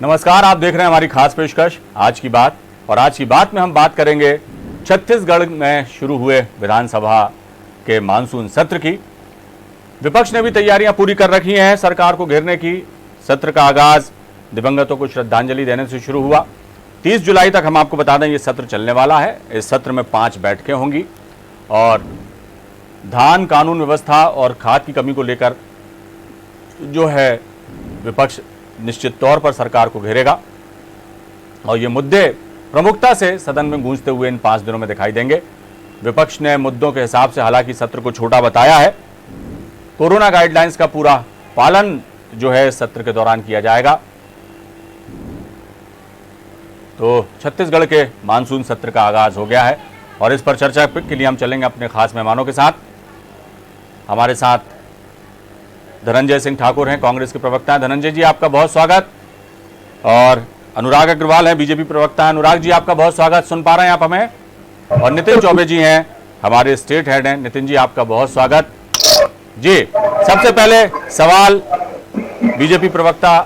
नमस्कार, आप देख रहे हैं हमारी खास पेशकश आज की बात। और आज की बात में हम बात करेंगे छत्तीसगढ़ में शुरू हुए विधानसभा के मानसून सत्र की। विपक्ष ने भी तैयारियां पूरी कर रखी हैं सरकार को घेरने की। सत्र का आगाज दिवंगतों को श्रद्धांजलि देने से शुरू हुआ। 30 जुलाई तक हम आपको बता दें ये सत्र चलने वाला है। इस सत्र में 5 बैठकें होंगी और धान, कानून व्यवस्था और खाद की कमी को लेकर जो है विपक्ष निश्चित तौर पर सरकार को घेरेगा और ये मुद्दे प्रमुखता से सदन में गूंजते हुए इन 5 दिनों में दिखाई देंगे। विपक्ष ने मुद्दों के हिसाब से हालांकि सत्र को छोटा बताया है। कोरोना गाइडलाइंस का पूरा पालन जो है सत्र के दौरान किया जाएगा। तो छत्तीसगढ़ के मानसून सत्र का आगाज हो गया है और इस पर चर्चा के लिए हम चलेंगे अपने खास मेहमानों के साथ। हमारे साथ धनंजय सिंह ठाकुर हैं, कांग्रेस के प्रवक्ता हैं। धनंजय जी, आपका बहुत स्वागत। और अनुराग अग्रवाल हैं, बीजेपी प्रवक्ता हैं। अनुराग जी, आपका बहुत स्वागत। सुन पा रहे हैं आप हमें? और नितिन चौबे जी हैं, हमारे स्टेट हेड हैं। नितिन जी, आपका बहुत स्वागत जी। सबसे पहले सवाल बीजेपी प्रवक्ता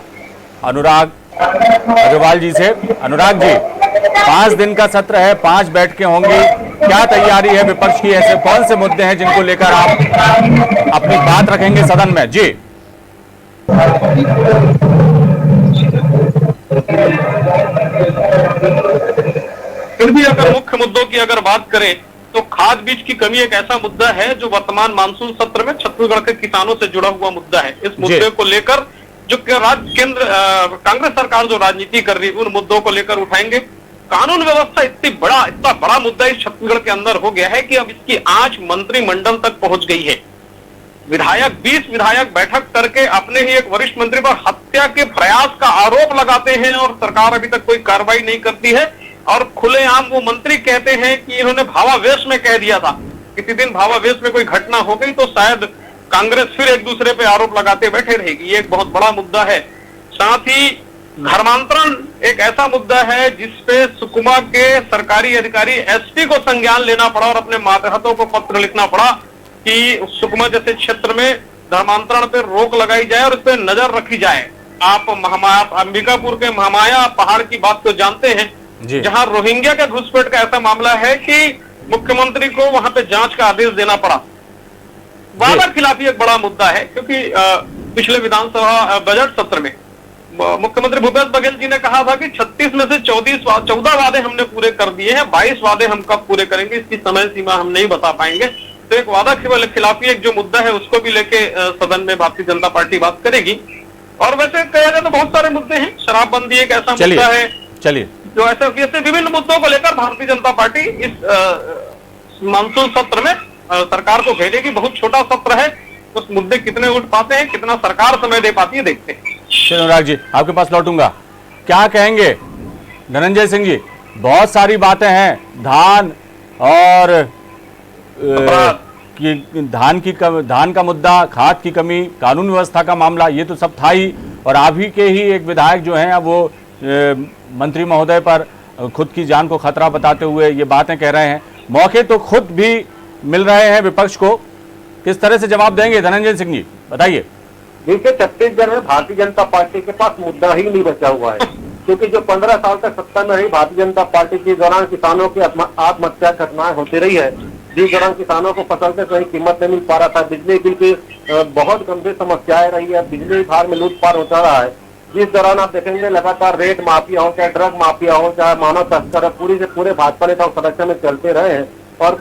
अनुराग अग्रवाल जी से। अनुराग जी, 5 दिन का सत्र है, 5 बैठकें होंगी, क्या तैयारी है विपक्ष की? ऐसे कौन से मुद्दे हैं जिनको लेकर आप अपनी बात रखेंगे सदन में? जी फिर भी अगर मुख्य मुद्दों की अगर बात करें तो खाद बीज की कमी एक ऐसा मुद्दा है जो वर्तमान मानसून सत्र में छत्तीसगढ़ के किसानों से जुड़ा हुआ मुद्दा है। इस मुद्दे को लेकर जो केंद्र कांग्रेस सरकार जो राजनीति कर रही है उन मुद्दों को लेकर उठाएंगे। कानून व्यवस्था इतना बड़ा मुद्दा इस छत्तीसगढ़ के अंदर हो गया है कि अब इसकी आंच मंत्रिमंडल तक पहुंच गई है। 20 विधायक बैठक करके अपने ही एक वरिष्ठ मंत्री पर हत्या के प्रयास का आरोप लगाते हैं और सरकार अभी तक कोई कार्रवाई नहीं करती है। और खुलेआम वो मंत्री कहते हैं कि इन्होंने भावावेश में कह दिया था। किसी दिन भावावेश में कोई घटना हो गई तो शायद कांग्रेस फिर एक दूसरे पे आरोप लगाते बैठे रहेगी। ये एक बहुत बड़ा मुद्दा है। साथ ही धर्मांतरण एक ऐसा मुद्दा है जिसपे सुकमा के सरकारी अधिकारी एसपी को संज्ञान लेना पड़ा और अपने मातहतों को पत्र लिखना पड़ा कि सुकमा जैसे क्षेत्र में धर्मांतरण पे रोक लगाई जाए और इस पे नजर रखी जाए। आप अंबिकापुर के महामाया पहाड़ की बात तो जानते हैं, जहां रोहिंग्या के घुसपैठ का ऐसा मामला है कि मुख्यमंत्री को वहां पे जांच का आदेश देना पड़ा। वादा खिलाफी एक बड़ा मुद्दा है क्योंकि पिछले विधानसभा बजट सत्र में मुख्यमंत्री भूपेश बघेल जी ने कहा था कि 36 में से 14 वादे हमने पूरे कर दिए हैं, 22 वादे हम कब पूरे करेंगे इसकी समय सीमा हम नहीं बता पाएंगे। तो एक वादा खिलाफी एक जो मुद्दा है उसको भी लेके सदन में भारतीय जनता पार्टी बात करेगी। और वैसे कहा जाए तो बहुत सारे मुद्दे हैं। शराबबंदी एक ऐसा मुद्दा है जो ऐसे विभिन्न मुद्दों को लेकर भारतीय जनता पार्टी इस मानसून सत्र में सरकार को घेरेगी। बहुत छोटा सत्र है, उस मुद्दे कितने उठ पाते हैं, कितना सरकार समय दे पाती है, देखते हैं। अनुराग जी, आपके पास लौटूंगा। क्या कहेंगे धनंजय सिंह जी? बहुत सारी बातें हैं, धान और धान का मुद्दा, खाद की कमी, कानून व्यवस्था का मामला, ये तो सब था ही। और आप ही के ही एक विधायक जो हैं वो मंत्री महोदय पर खुद की जान को खतरा बताते हुए ये बातें कह रहे हैं। मौके तो खुद भी मिल रहे हैं विपक्ष को। किस तरह से जवाब देंगे धनंजय सिंह जी, बताइए? देखिए, छत्तीसगढ़ में भारतीय जनता पार्टी के पास मुद्दा ही नहीं बचा हुआ है क्योंकि जो 15 साल तक सत्ता में रही भारतीय जनता पार्टी के दौरान किसानों की आत्महत्या घटनाएं होती रही है, जिस दौरान किसानों को फसल से सही कीमत नहीं मिल पा रहा था, बिजली बिल की बहुत गंभीर समस्याएं रही है, बिजली भार में लूटपाट होता रहा है, जिस दौरान आप देखेंगे लगातार रेट माफिया हो, चाहे ड्रग माफिया हो, चाहे मानव तस्कर, पूरी से पूरे भाजपा नेता सदस्य में चलते रहे हैं। और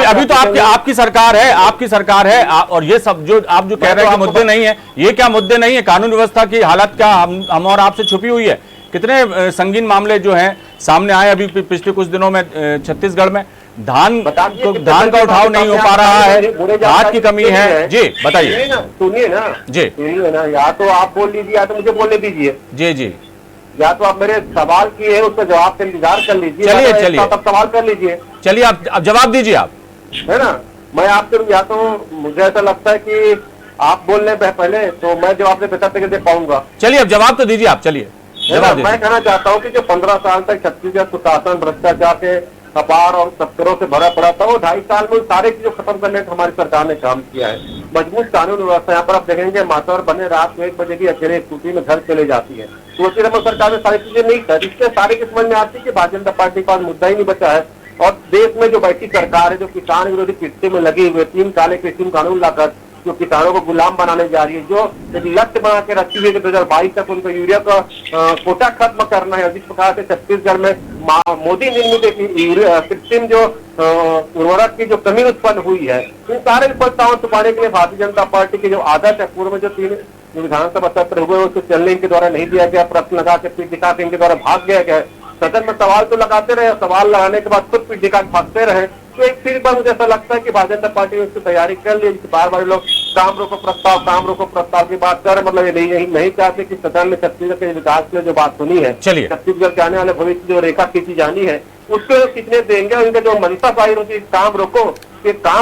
अभी तो आपकी सरकार है, और ये सब जो आप जो कह रहे हैं कि मुद्दे नहीं है, ये क्या मुद्दे नहीं है? कानून व्यवस्था की हालत क्या हम और आपसे छुपी हुई है? कितने संगीन मामले जो हैं सामने आए अभी पिछले कुछ दिनों में छत्तीसगढ़ में। धान का उठाव नहीं हो पा रहा है, खाद की कमी है। जी बताइए। सुनिए ना, या तो आप बोल लीजिए या तो मुझे बोलने दीजिए। जी, या तो आप मेरे सवाल किए उसका जवाब का इंतजार कर लीजिए। चलिए आप सवाल कर लीजिए। चलिए आप जवाब दीजिए। आप है ना, मैं आपसे या तो मुझे ऐसा लगता है कि आप बोलने पहले तो मैं जवाब दे पाऊंगा। चलिए अब जवाब तो दीजिए आप। चलिए मैं कहना चाहता हूँ कि जो 15 साल तक छत्तीसगढ़ कुशासन भ्रष्टाचार के अपार और तस्करों से भरा पड़ा था। वो 2.5 साल में सारे चीजों खत्म करने का हमारी सरकार ने काम किया है। मजबूत कानून व्यवस्था, यहाँ पर आप देखेंगे मातवर बने रात में 1 बजे की अकेले स्कूटी में घर चले जाती है। तो वकील अहमद सरकार ने सारी चीजें नहीं कर, इससे सारे की समझ में आती है कि भारतीय जनता पार्टी का मुद्दा ही नहीं बचा है। और देश में जो बैठी सरकार है, जो किसान विरोधी किस्से में लगी हुई, 3 काले कृषि कानून लाकर जो किसानों को गुलाम बनाने जा रही है, जो एक लक्ष्य बना के रखी हुई है कि 2022 तक उनको यूरिया का कोटा खत्म करना है। जिस प्रकार से छत्तीसगढ़ में मोदी निर्मित कृत्रिम जो उर्वरक की जो कमी उत्पन्न हुई है, इन सारे विफलताओं को छुपाने के लिए भारतीय जनता पार्टी के जो आदत है, पूर्व में जो 3 विधानसभा सत्र हुए उसको चलने के द्वारा नहीं दिया गया, प्रश्न लगा के पीठ दिखा के इनके द्वारा भाग गया गया। सदन में सवाल तो लगाते रहे, सवाल लगाने के बाद खुद पीठ दिखा के भागते रहे। तो एक फिर बार मुझे ऐसा लगता है कि भारतीय जनता पार्टी ने उसकी तैयारी कर ली। बार बार लोग काम रोको प्रस्ताव की बात कर, मतलब ये नहीं चाहते कि सदन में छत्तीसगढ़ के विकास में जो बात सुनी है, चलिए छत्तीसगढ़ के आने वाले भविष्य जो रेखा खींची जानी है उसको कितने देंगे। उनके जो मनसा जाहिर होती काम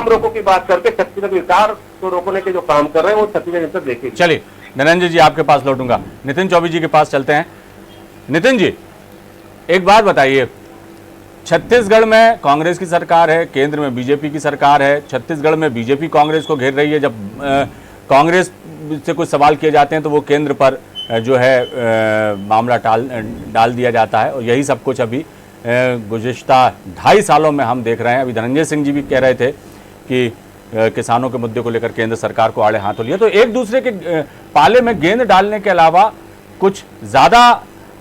रोको की बात करके छत्तीसगढ़ विकास को रोकने के जो काम कर रहे हैं वो छत्तीसगढ़ देखेंगे। चलिए धनंजय जी आपके पास लौटूंगा, नितिन चौबे जी के पास चलते हैं। नितिन जी एक बात बताइए, छत्तीसगढ़ में कांग्रेस की सरकार है, केंद्र में बीजेपी की सरकार है, छत्तीसगढ़ में बीजेपी कांग्रेस को घेर रही है। जब कांग्रेस से कुछ सवाल किए जाते हैं तो वो केंद्र पर जो है मामला डाल दिया जाता है, और यही सब कुछ अभी गुज़िश्ता 2.5 सालों में हम देख रहे हैं। अभी धनंजय सिंह जी भी कह रहे थे कि किसानों के मुद्दे को लेकर केंद्र सरकार को आड़े हाथों लिया। तो एक दूसरे के पाले में गेंद डालने के अलावा कुछ ज़्यादा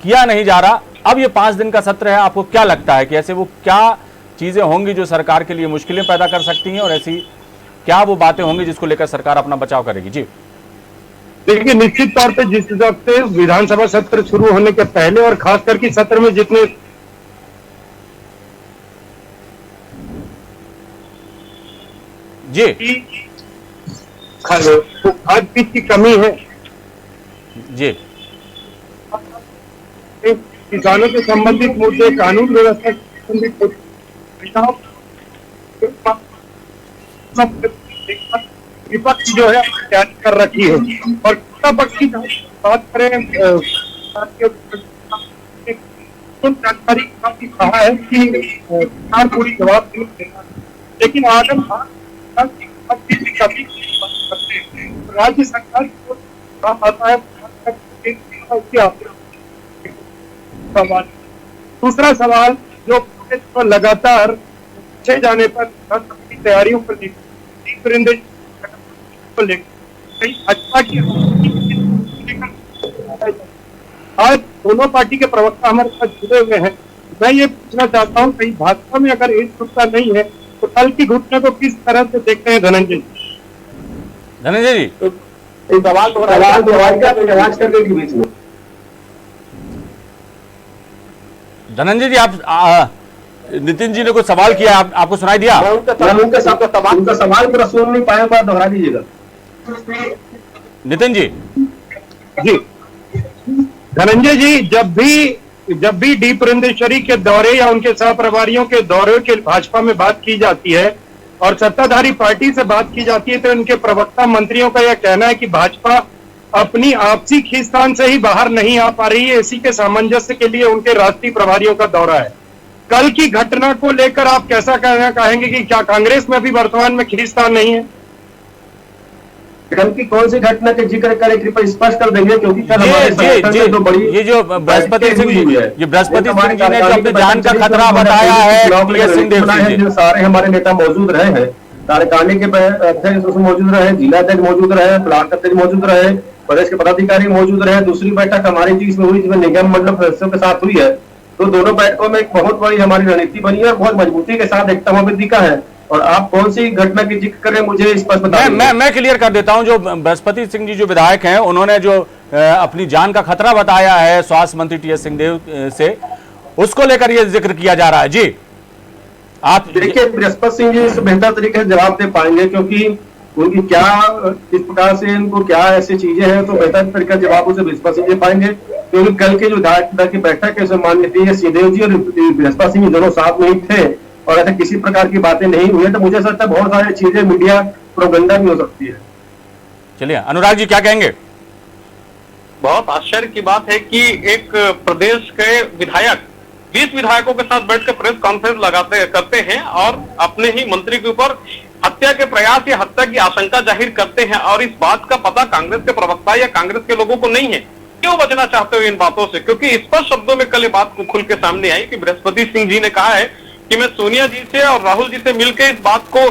किया नहीं जा रहा। अब ये 5 दिन का सत्र है, आपको क्या लगता है कि ऐसे वो क्या चीज़ें होंगी जो सरकार के लिए मुश्किलें पैदा कर सकती हैं, और ऐसी क्या वो बातें होंगी जिसको लेकर सरकार अपना बचाव करेगी? जी देखिए, निश्चित तौर पे जिस हिसाब से विधानसभा सत्र शुरू होने के पहले और खास करके सत्र में जितने जी खाद बीज की कमी है, जी किसानों के संबंधित मुद्दे, कानून व्यवस्था से संबंधित विपक्ष जो है तैयारी कर रखी है। और पक्ष की बात करें, जानकारी काफी कहा है कि किसान पूरी जवाब देगा, लेकिन आगम राज्य सरकार को आता है। दूसरा सवाल जो लगातार पूछे जाने पर तैयारियों पर भाजपा की आज दोनों पार्टी के प्रवक्ता हमारे साथ जुड़े हुए हैं। मैं ये पूछना चाहता हूँ, कहीं भाजपा में अगर एकजुटता नहीं है तो कल की घटना को किस तरह से देखते हैं धनंजय जी? सवाल करने के बीच में धनंजय जी, आप नितिन जी ने कुछ सवाल किया, आपको सुनाई दिया? उनका सवाल पूरा सुन नहीं पाया, बात दोहरा दीजिएगा नितिन जी। जी धनंजय जी, जब भी डी पुरंदेश्वरी के दौरे या उनके सहप्रभारियों के दौरे के भाजपा में बात की जाती है और सत्ताधारी पार्टी से बात की जाती है, तो इनके प्रवक्ता मंत्रियों का यह कहना है कि भाजपा अपनी आपसी खींचतान से ही बाहर नहीं आ पा रही है। इसी के सामंजस्य के लिए उनके राष्ट्रीय प्रभारियों का दौरा है। कल की घटना को लेकर आप कैसा कहना कहेंगे कि क्या कांग्रेस में भी वर्तमान में खींचतान नहीं है? कल की कौन सी घटना के जिक्र करें, कृपया स्पष्ट कर देंगे, क्योंकि कल हमारे तो बड़ी ये जो बृहस्पति सिंह जी ने जो अपनी जान का खतरा बताया है, जो सारे हमारे नेता मौजूद रहे हैं, कार्यकारिणी के अध्यक्ष मौजूद रहे, जिला अध्यक्ष मौजूद रहे, ब्लॉक अध्यक्ष मौजूद रहे, प्रदेश के पदाधिकारी मौजूद रहे। दूसरी बैठक हमारी चीज में हुई जिसमें निगम मंडल सदस्यों के साथ हुई है। तो दोनों बैठकों में एक बहुत बड़ी हमारी रणनीति बनी है और बहुत मजबूती के साथ एकता में दिखा है। और आप कौन सी घटना की जिक्र करें, मुझे स्पष्ट बताइए। मैं क्लियर कर देता हूं। जो बृहस्पति सिंह जी जो विधायक हैं, उन्होंने जो अपनी जान का खतरा बताया है स्वास्थ्य मंत्री टी.एस. सिंहदेव से, उसको लेकर यह जिक्र किया जा रहा है। जी आप देखिए, बृहस्पति सिंह जी इस बेहतर तरीके से जवाब दे पाएंगे, क्योंकि उनकी क्या किस प्रकार से इनको क्या ऐसी चीजें हैं, तो बेहतर तरीके से जवाब उसे बृहस्पति सिंह दे पाएंगे। क्योंकि कल की जो विधायक की बैठक है, माननीय टी.एस. सिंहदेव जी और बृहस्पति सिंह दोनों साथ में ही थे और ऐसे किसी प्रकार की बातें नहीं हुई है। तो मुझे लगता है बहुत सारी चीजें मीडिया प्रोपेगेंडा भी हो सकती है। चलिए अनुराग जी क्या कहेंगे? बहुत आश्चर्य की बात है कि एक प्रदेश के विधायक 20 विधायकों के साथ बैठकर प्रेस कॉन्फ्रेंस करते हैं और अपने ही मंत्री के ऊपर हत्या के प्रयास या हत्या की आशंका जाहिर करते हैं, और इस बात का पता कांग्रेस के प्रवक्ता या कांग्रेस के लोगों को नहीं है। क्यों बचना चाहते हो इन बातों से? क्योंकि स्पष्ट शब्दों में कल ये बात खुल के सामने आई कि बृहस्पति सिंह जी ने कहा है कि मैं सोनिया जी से और राहुल जी से मिलकर इस बात को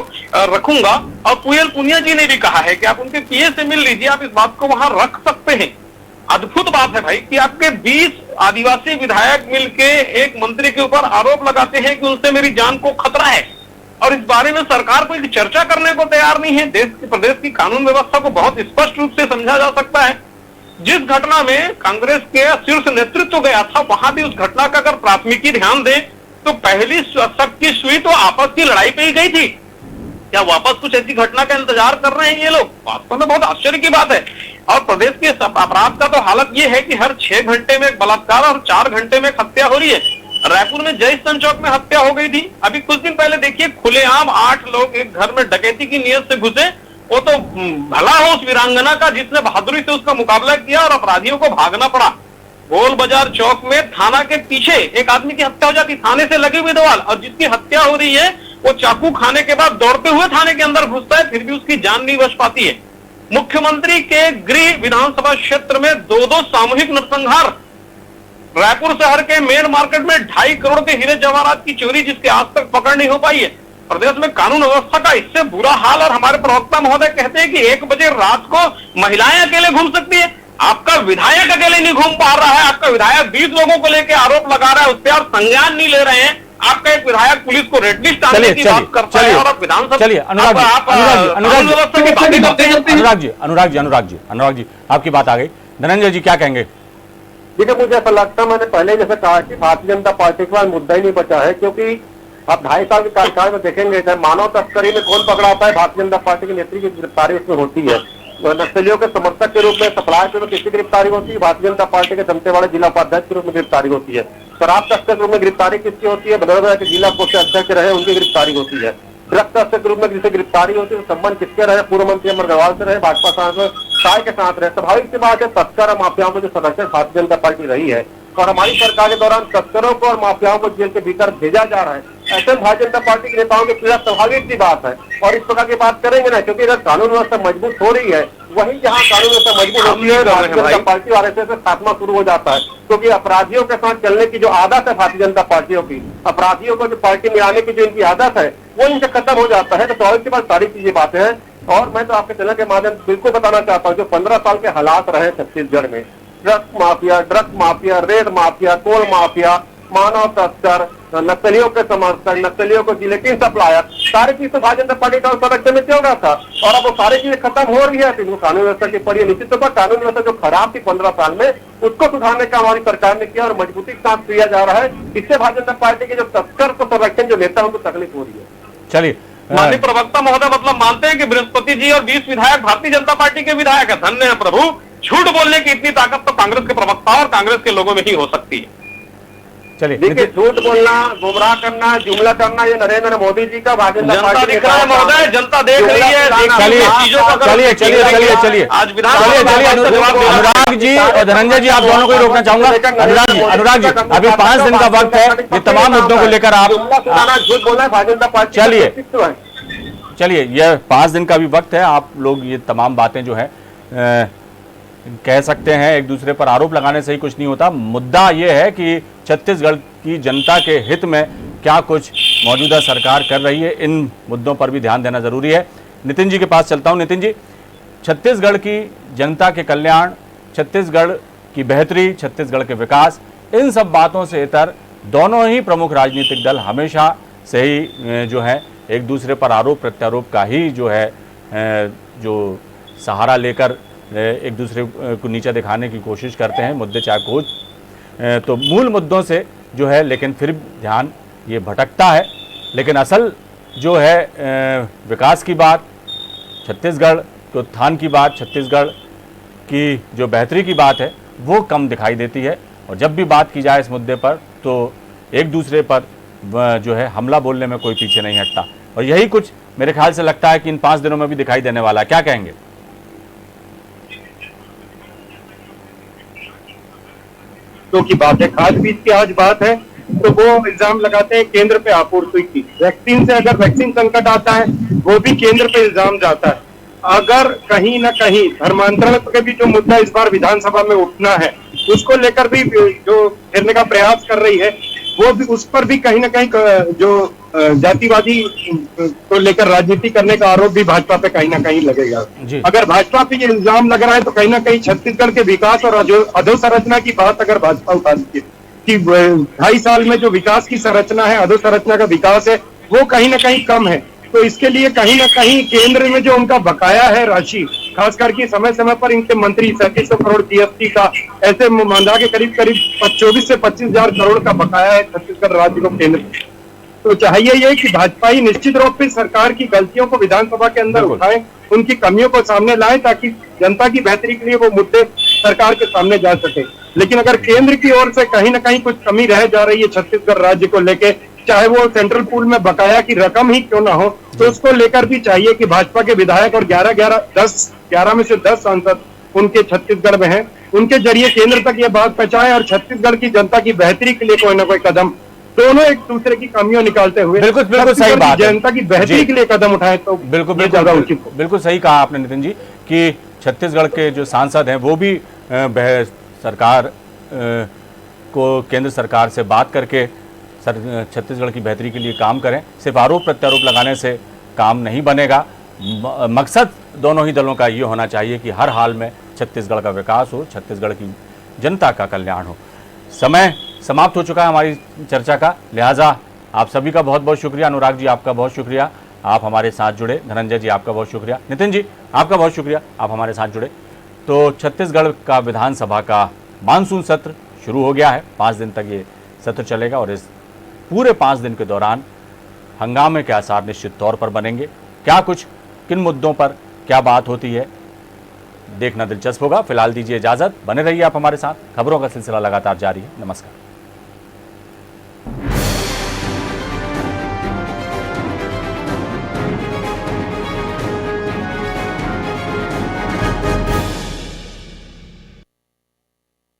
रखूंगा, और पुनिया पुनिया जी ने भी कहा है कि आप उनके पीए से मिल लीजिए, आप इस बात को वहां रख सकते हैं। अद्भुत बात है भाई कि आपके 20 आदिवासी विधायक मिलके एक मंत्री के ऊपर आरोप लगाते हैं कि उनसे मेरी जान को खतरा है, और इस बारे में सरकार कोई चर्चा करने को तैयार नहीं है। प्रदेश की कानून व्यवस्था को बहुत स्पष्ट रूप से समझा जा सकता है। जिस घटना में कांग्रेस के शीर्ष नेतृत्व गया था, वहां भी उस घटना का अगर प्राथमिकी ध्यान दें तो पहली शक की सुई तो आपस की लड़ाई पे ही गई थी। क्या वापस कुछ ऐसी घटना का इंतजार कर रहे हैं ये लोग? वास्तव में बहुत आश्चर्य की बात है। और प्रदेश के अपराध का तो हालत ये है कि हर 6 घंटे में एक बलात्कार और 4 घंटे में एक हत्या हो रही है। रायपुर में जय स्तन चौक में हत्या हो गई थी। अभी कुछ दिन पहले देखिए खुलेआम 8 लोग एक घर में डकैती की नीयत से घुसे। वो तो भला हो उस वीरांगना का जिसने बहादुरी से उसका मुकाबला किया और अपराधियों को भागना पड़ा। गोल बाजार चौक में थाना के पीछे एक आदमी की हत्या हो जाती, थाने से लगे हुए दीवार, और जिसकी हत्या हो रही है वो चाकू खाने के बाद दौड़ते हुए थाने के अंदर घुसता है, फिर भी उसकी जान नहीं बच पाती है। मुख्यमंत्री के गृह विधानसभा क्षेत्र में 2 सामूहिक नरसंहार। रायपुर शहर के मेन मार्केट में 2.5 करोड़ के हीरे जवाहरात की चोरी, जिसके आज तक पकड़ नहीं हो पाई है। प्रदेश में कानून व्यवस्था का इससे बुरा हाल, और हमारे प्रवक्ता महोदय कहते हैं कि 1 बजे रात को महिलाएं अकेले घूम सकती है। आपका विधायक अकेले नहीं घूम पा रहा है, आपका विधायक 20 लोगों को लेकर आरोप लगा रहा है, उस पर आप संज्ञान नहीं ले रहे हैं। आपका एक विधायक पुलिस को रेड लिस्ट डालने की बात करता है, और आप विधानसभा अनुराग जी आपकी बात आ गई। धनंजय जी क्या कहेंगे? देखिए, मुझे ऐसा लगता है, मैंने पहले जैसे कहा कि भारतीय जनता पार्टी के पास मुद्दा ही नहीं बचा है, क्योंकि आप 2.5 साल के कार्यकाल में देखेंगे चाहे मानव तस्करी में कौन पकड़ा आता है, भारतीय जनता पार्टी के नेत्री की गिरफ्तारी उसमें होती है। नक्सलियों के समर्थक के रूप में सप्लाई के रूप में किसकी गिरफ्तारी होती है? भारतीय जनता पार्टी के दंतेवाड़ा जिला उपाध्यक्ष के रूप में गिरफ्तारी होती है। शराब तस्कर के रूप में गिरफ्तारी किसकी होती है? बड़ौदा के जिला कोषाध्यक्ष रहे उनकी गिरफ्तारी होती है। ड्रग्स तस्कर के रूप में जिसे गिरफ्तारी होती है, संबंध किसके रहे? पूर्व मंत्री अमर अग्रवाल से रहे, भाजपा सांसद साय के साथ रहे। स्वाभाविक सी बात है, तस्कर और माफियाओं को जो संरक्षण भारतीय जनता पार्टी रही है, और हमारी सरकार के दौरान तस्करों को और माफियाओं को जेल के भीतर भेजा जा रहा है। ऐसे में भारतीय जनता पार्टी के नेताओं की पीड़ा स्वाभाविक सी बात है, और इस प्रकार की बात करेंगे ना, क्योंकि अगर कानून व्यवस्था मजबूत हो रही है, वहीं जहां कानून व्यवस्था मजबूत होती है, भारतीय जनता पार्टी और ऐसे खात्मा शुरू हो जाता है। क्योंकि अपराधियों के साथ चलने की जो आदत है भारतीय जनता पार्टियों की, अपराधियों को जो पार्टी में आने की जो इनकी आदत है, वो इनसे खत्म हो जाता है। तो स्वाभाविक सी बात सारी चीजें बातें हैं। और मैं तो आपके चैनल के माध्यम से बिल्कुल बताना चाहता हूँ, जो 15 साल के हालात रहे छत्तीसगढ़ में, ड्रग्स माफिया, रेड माफिया, कोल माफिया, मानव तस्कर, नक्सलियों के समर्थक, नक्सलियों को जिलेटिन सप्लायर, सारी चीज तो भारतीय जनता पार्टी का संरक्षण में चल रहा था, और अब वो सारी चीजें खत्म हो रही है। तो कानून व्यवस्था की पड़ी है। निश्चित तौर पर कानून व्यवस्था जो खराब थी 15 साल में, उसको सुधारने का हमारी सरकार ने किया और मजबूती के साथ किया जा रहा है। इससे भारतीय जनता पार्टी के जो तस्कर को संरक्षण जो नेता उनको तकलीफ हो रही है। चलिए, माननीय प्रवक्ता महोदय मतलब मानते हैं कि बृहस्पति जी और 20 विधायक भारतीय जनता पार्टी के विधायक है। धन्य है प्रभु, झूठ बोलने की इतनी ताकत तो कांग्रेस के प्रवक्ता और कांग्रेस के लोगों में ही हो सकती है। चलिए, देखिए, झूठ बोलना, गुमराह करना, जुमला करना, ये नरेंद्र मोदी जी का भारतीय जनता जनता पार्टी दिख रहा है महोदय, जनता देख रही है। चलिए आज विधानसभा अनुराग जी और धनंजय जी, आप दोनों को ही रोकना चाहूंगा। अनुराग जी अभी 5 दिन का वक्त है, ये तमाम मुद्दों को लेकर आप झूठ बोलना है भारतीय जनता पार्टी। चलिए, यह 5 दिन का भी वक्त है, आप लोग ये तमाम बातें जो है कह सकते हैं, एक दूसरे पर आरोप लगाने से ही कुछ नहीं होता। मुद्दा यह है कि छत्तीसगढ़ की जनता के हित में क्या कुछ मौजूदा सरकार कर रही है, इन मुद्दों पर भी ध्यान देना जरूरी है। नितिन जी के पास चलता हूं। नितिन जी, छत्तीसगढ़ की जनता के कल्याण, छत्तीसगढ़ की बेहतरी, छत्तीसगढ़ के विकास, इन सब बातों से इतर दोनों ही प्रमुख राजनीतिक दल हमेशा से ही जो है एक दूसरे पर आरोप प्रत्यारोप का ही जो है जो सहारा लेकर एक दूसरे को नीचा दिखाने की कोशिश करते हैं, मुद्दे चाहे कुछ तो मूल मुद्दों से जो है, लेकिन फिर ध्यान ये भटकता है। लेकिन असल जो है विकास की बात, छत्तीसगढ़ के उत्थान की बात, छत्तीसगढ़ की जो बेहतरी की बात है, वो कम दिखाई देती है। और जब भी बात की जाए इस मुद्दे पर तो एक दूसरे पर जो है हमला बोलने में कोई पीछे नहीं हटता, और यही कुछ मेरे ख्याल से लगता है कि इन 5 दिनों में भी दिखाई देने वाला है। क्या कहेंगे? की बात है, खास बीज की आज बात है। तो वो इल्जाम लगाते हैं केंद्र पे आपूर्ति की। वैक्सीन से अगर वैक्सीन संकट आता है वो भी केंद्र पे इल्जाम जाता है। अगर कहीं ना कहीं धर्मांतरण का भी जो मुद्दा इस बार विधानसभा में उठना है उसको लेकर भी जो घेरने का प्रयास कर रही है, वो भी उस पर भी कहीं ना कहीं जो जातिवादी को लेकर राजनीति करने का आरोप भी भाजपा पे कहीं ना कहीं लगेगा। अगर भाजपा पे ये इल्जाम लग रहा है तो कहीं ना कहीं छत्तीसगढ़ के विकास और अधोसंरचना की बात अगर भाजपा उठाती है कि 2.5 साल में जो विकास की संरचना है, अधोसंरचना का विकास है, वो कहीं ना कहीं कम है, तो इसके लिए कहीं ना कहीं केंद्र में जो उनका बकाया है राशि, खास करके समय समय पर इनके मंत्री 3700 करोड़ जीएसटी का ऐसे मामला के करीब 24 से 25 हजार करोड़ का बकाया है छत्तीसगढ़ राज्य को केंद्र। तो चाहिए ये कि भाजपा ही निश्चित रूप से सरकार की गलतियों को विधानसभा के अंदर उठाएं, उनकी कमियों को सामने लाएं, ताकि जनता की बेहतरी के लिए वो मुद्दे सरकार के सामने जा सके। लेकिन अगर केंद्र की ओर से कहीं ना कहीं कुछ कमी रह जा रही है छत्तीसगढ़ राज्य को लेके, चाहे वो सेंट्रल पूल में बकाया की रकम ही क्यों ना हो, तो उसको लेकर भी चाहिए कि भाजपा के विधायक और 11 में से 10 सांसद उनके छत्तीसगढ़ में हैं, उनके जरिए केंद्र तक ये बात पहुंचाएं और छत्तीसगढ़ की जनता की बेहतरी के लिए कोई ना कोई कदम, दोनों एक दूसरे की कमियों निकालते हुए बिल्कुल सही बात है, जनता की बेहतरी के लिए कदम उठाए तो बिल्कुल ज्यादा उचित। बिल्कुल सही कहा आपने नितिन जी कि छत्तीसगढ़ के जो सांसद हैं वो भी सरकार को, केंद्र सरकार से बात करके छत्तीसगढ़ की बेहतरी के लिए काम करें। सिर्फ आरोप प्रत्यारोप लगाने से काम नहीं बनेगा। मकसद दोनों ही दलों का ये होना चाहिए कि हर हाल में छत्तीसगढ़ का विकास हो, छत्तीसगढ़ की जनता का कल्याण हो। समय समाप्त हो चुका है हमारी चर्चा का, लिहाजा आप सभी का बहुत बहुत शुक्रिया। अनुराग जी आपका बहुत शुक्रिया, आप हमारे साथ जुड़े। धनंजय जी आपका बहुत शुक्रिया। नितिन जी आपका बहुत शुक्रिया, आप हमारे साथ जुड़े। तो छत्तीसगढ़ का विधानसभा का मानसून सत्र शुरू हो गया है। 5 दिन तक ये सत्र चलेगा और इस पूरे 5 दिन के दौरान हंगामे के आसार निश्चित तौर पर बनेंगे। क्या कुछ, किन मुद्दों पर क्या बात होती है, देखना दिलचस्प होगा। फिलहाल दीजिए इजाजत, बने रहिए आप हमारे साथ। खबरों का सिलसिला लगातार जारी है। नमस्कार।